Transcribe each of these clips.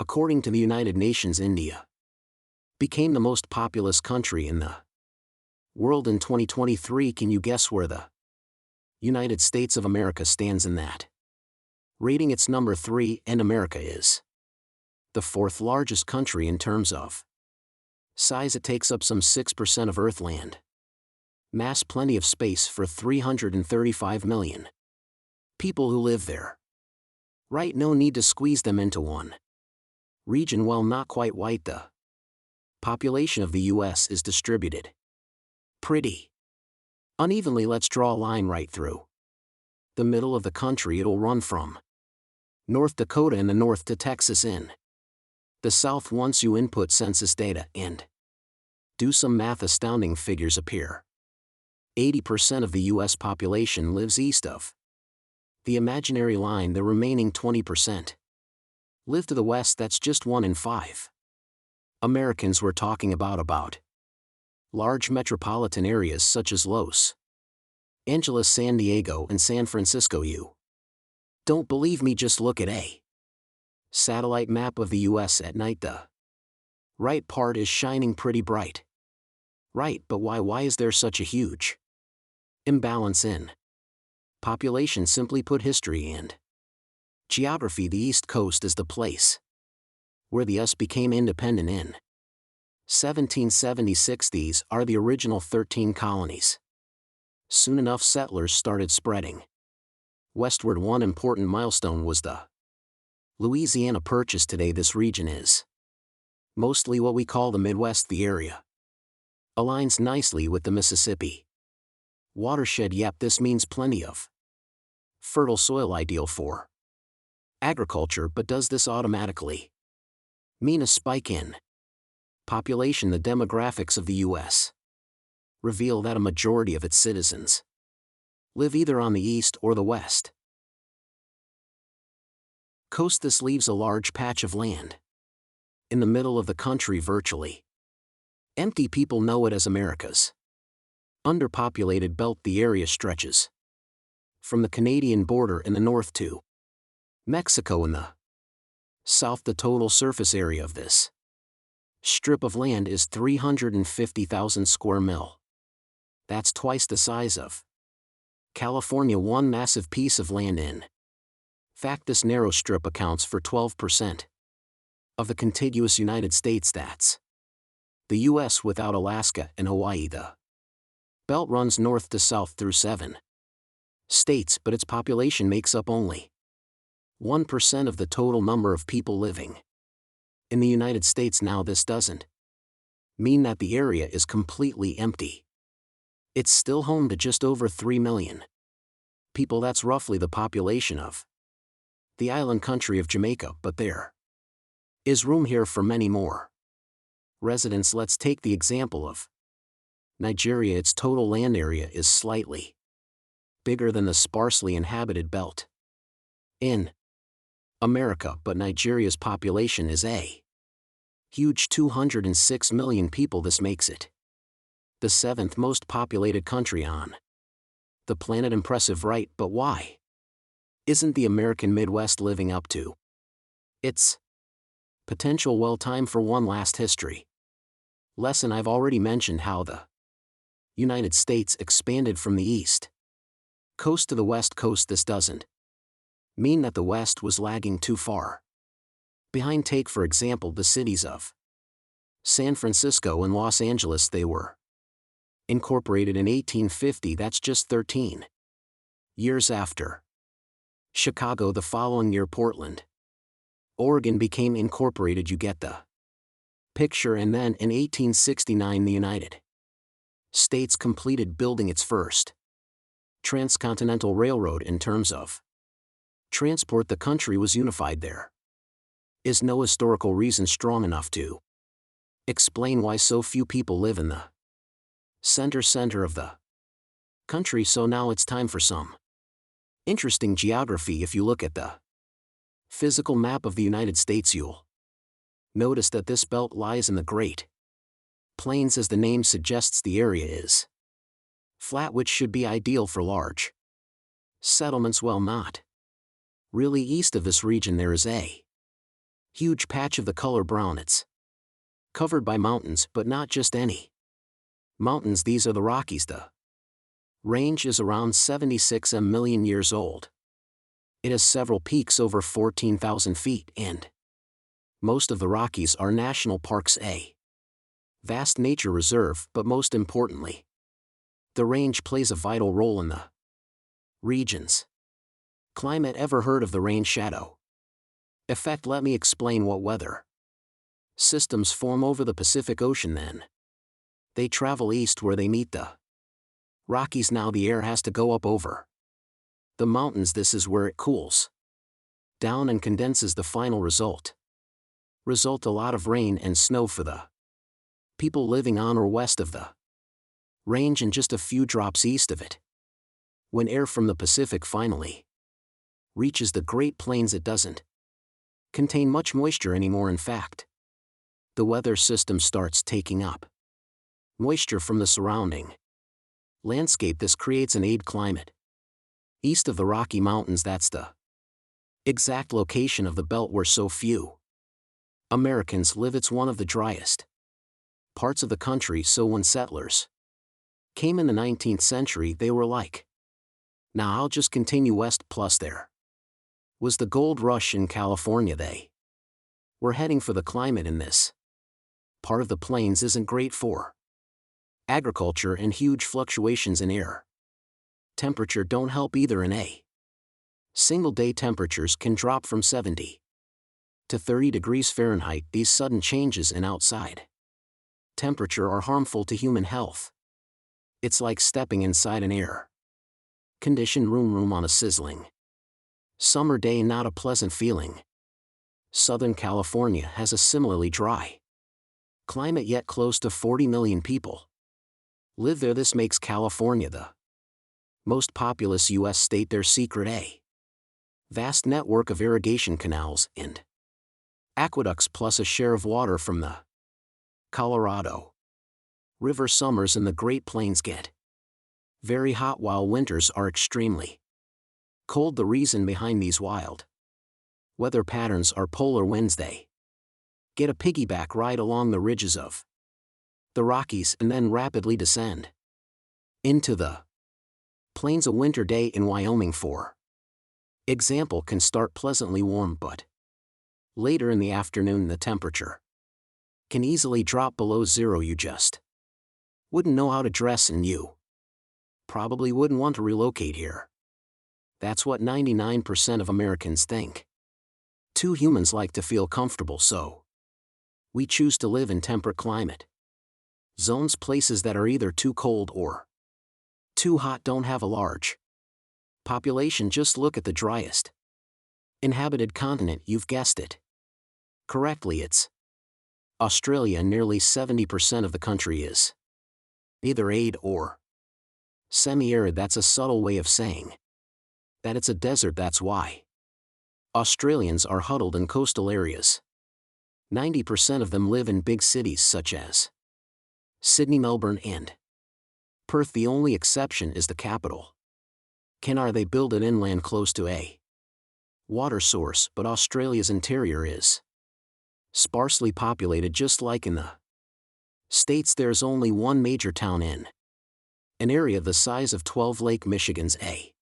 According to the United Nations, India became the most populous country in the world in 2023. Can you guess where the United States of America stands in that rating? It's number 3, and America is the 4th largest country in terms of size. It takes up some 6% of Earth land mass, plenty of space for 335 million people who live there. Right, no need to squeeze them into one region. Well, not quite white. The population of the US is distributed pretty unevenly. Let's draw a line right through the middle of the country. It'll run from North Dakota in the north to Texas in the south. Once you input census data and do some math, astounding figures appear. 80% of the US population lives east of the imaginary line. The remaining 20% live to the west. That's just 1 in 5 Americans. We're talking about large metropolitan areas such as Los Angeles, San Diego, and San Francisco. You don't believe me? Just look at a satellite map of the US at night. The right part is shining pretty bright. Right, but why? Why is there such a huge imbalance in population? Simply put, history and geography. The East Coast is the place where the US became independent in 1776. These are the original 13 colonies. Soon enough, settlers started spreading westward. One important milestone was the Louisiana Purchase. Today, this region is mostly what we call the Midwest. The area aligns nicely with the Mississippi watershed. Yep, this means plenty of fertile soil, ideal for agriculture. But does this automatically mean a spike in population? The demographics of the US reveal that a majority of its citizens live either on the east or the west coast. This leaves a large patch of land in the middle of the country virtually empty. People know it as America's underpopulated belt. The area stretches from the Canadian border in the north to Mexico in the south. The total surface area of this strip of land is 350,000 square mil. That's twice the size of California. One massive piece of land. In fact, this narrow strip accounts for 12% of the contiguous United States. That's the US without Alaska and Hawaii. The belt runs north to south through 7 states, but its population makes up only 1% of the total number of people living in the United States. Now, this doesn't mean that the area is completely empty. It's still home to just over 3 million people. That's roughly the population of the island country of Jamaica, but there is room here for many more residents. Let's take the example of Nigeria. Its total land area is slightly bigger than the sparsely inhabited belt in America, but Nigeria's population is a huge 206 million people. This makes it the 7th most populated country on the planet. Impressive, right? But why isn't the American Midwest living up to its potential? Well, time for one last history lesson. I've already mentioned how the United States expanded from the east coast to the west coast. This doesn't mean that the West was lagging too far behind. Take, for example, the cities of San Francisco and Los Angeles. They were incorporated in 1850. That's just 13 years after Chicago. The following year, Portland, Oregon became incorporated. You get the picture. And then in 1869, the United States completed building its first transcontinental railroad. In terms of transport, the country was unified. There is no historical reason strong enough to explain why so few people live in the center of the country. So now it's time for some interesting geography. If you look at the physical map of the United States, you'll notice that this belt lies in the Great Plains. As the name suggests, the area is flat, which should be ideal for large settlements. Well, not really. East of this region there is a Huge patch of the color brown. It's covered by mountains, but not just any mountains. These are the Rockies. The range is around 76 million years old. It has several peaks over 14,000 feet, and most of the Rockies are national parks, a vast nature reserve, but most importantly, the range plays a vital role in the region's climate. Ever heard of the rain shadow effect? Let me explain. What weather systems form over the Pacific Ocean, then they travel east where they meet the Rockies. Now the air has to go up over the mountains. This is where it cools down and condenses. The final result a lot of rain and snow for the people living on or west of the range, and just a few drops east of it. When air from the Pacific finally reaches the Great Plains, it doesn't contain much moisture anymore. In fact, the weather system starts taking up moisture from the surrounding landscape. This creates an arid climate east of the Rocky Mountains. That's the exact location of the belt where so few Americans live. It's one of the driest parts of the country, so when settlers came in the 19th century, they were like, now I'll just continue west. Plus there was the gold rush in California. They were heading for the climate in this part of the plains isn't great for agriculture, and huge fluctuations in air temperature don't help either. In a single day, temperatures can drop from 70 to 30 degrees Fahrenheit. These sudden changes in outside temperature are harmful to human health. It's like stepping inside an air-conditioned room on a sizzling summer day. Not a pleasant feeling. Southern California has a similarly dry climate, yet close to 40 million people live there. This makes California the most populous U.S. state. Their secret, a vast network of irrigation canals and aqueducts, plus a share of water from the Colorado River. Summers in the Great Plains get very hot, while winters are extremely cold. The reason behind these wild weather patterns are polar winds. They get a piggyback ride along the ridges of the Rockies and then rapidly descend into the plains. A winter day in Wyoming, for example, can start pleasantly warm, but later in the afternoon the temperature can easily drop below zero. You just wouldn't know how to dress, and you probably wouldn't want to relocate here. That's what 99% of Americans think. Two, humans like to feel comfortable, so we choose to live in temperate climate zones. Places that are either too cold or too hot don't have a large population. Just look at the driest inhabited continent. You've guessed it correctly, it's Australia. Nearly 70% of the country is either arid or semi-arid. That's a subtle way of saying that it's a desert. That's why Australians are huddled in coastal areas. 90% of them live in big cities such as Sydney, Melbourne, and Perth. The only exception is the capital, Canberra. They build it inland close to a water source, but Australia's interior is sparsely populated. Just like in the States, there's only one major town in an area the size of 12 Lake Michigan's. A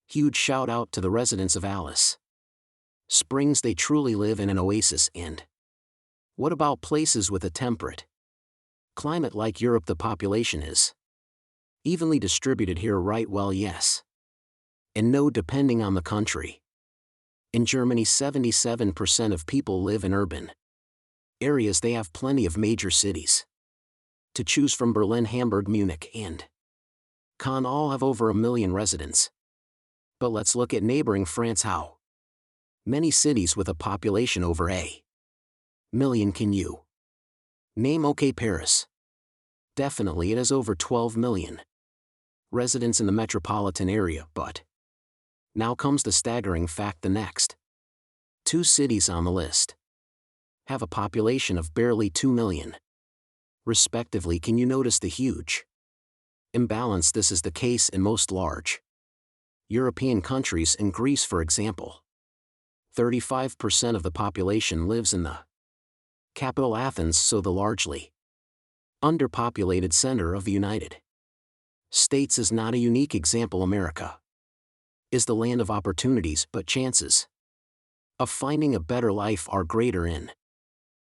huge shout out to the residents of Alice Springs. They truly live in an oasis. And what about places with a temperate climate like Europe? The population is evenly distributed here, right? Well, yes and no, depending on the country. In Germany, 77% of people live in urban areas. They have plenty of major cities to choose from. Berlin, Hamburg, Munich, and Cannes all have over 1 million residents. But let's look at neighboring France. How many cities with a population over a million can you name? Okay, Paris. Definitely, it has over 12 million residents in the metropolitan area. But now comes the staggering fact: the next two cities on the list have a population of barely 2 million respectively. Can you notice the huge imbalance? This is the case in most large European countries. In Greece, for example, 35% of the population lives in the capital Athens, so the largely underpopulated center of the United States is not a unique example. America is the land of opportunities, but chances of finding a better life are greater in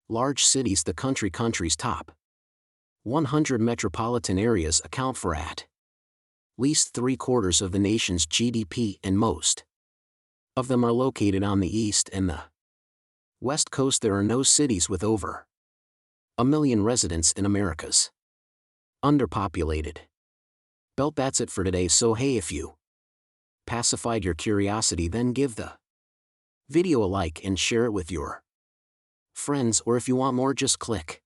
large cities. The country's top 100 metropolitan areas account for at least 3/4 of the nation's GDP, and most of them are located on the east and the west coast. There are no cities with over 1 million residents in America's underpopulated belt. That's it for today. So hey, if you pacified your curiosity, then give the video a like and share it with your friends, or if you want more, just click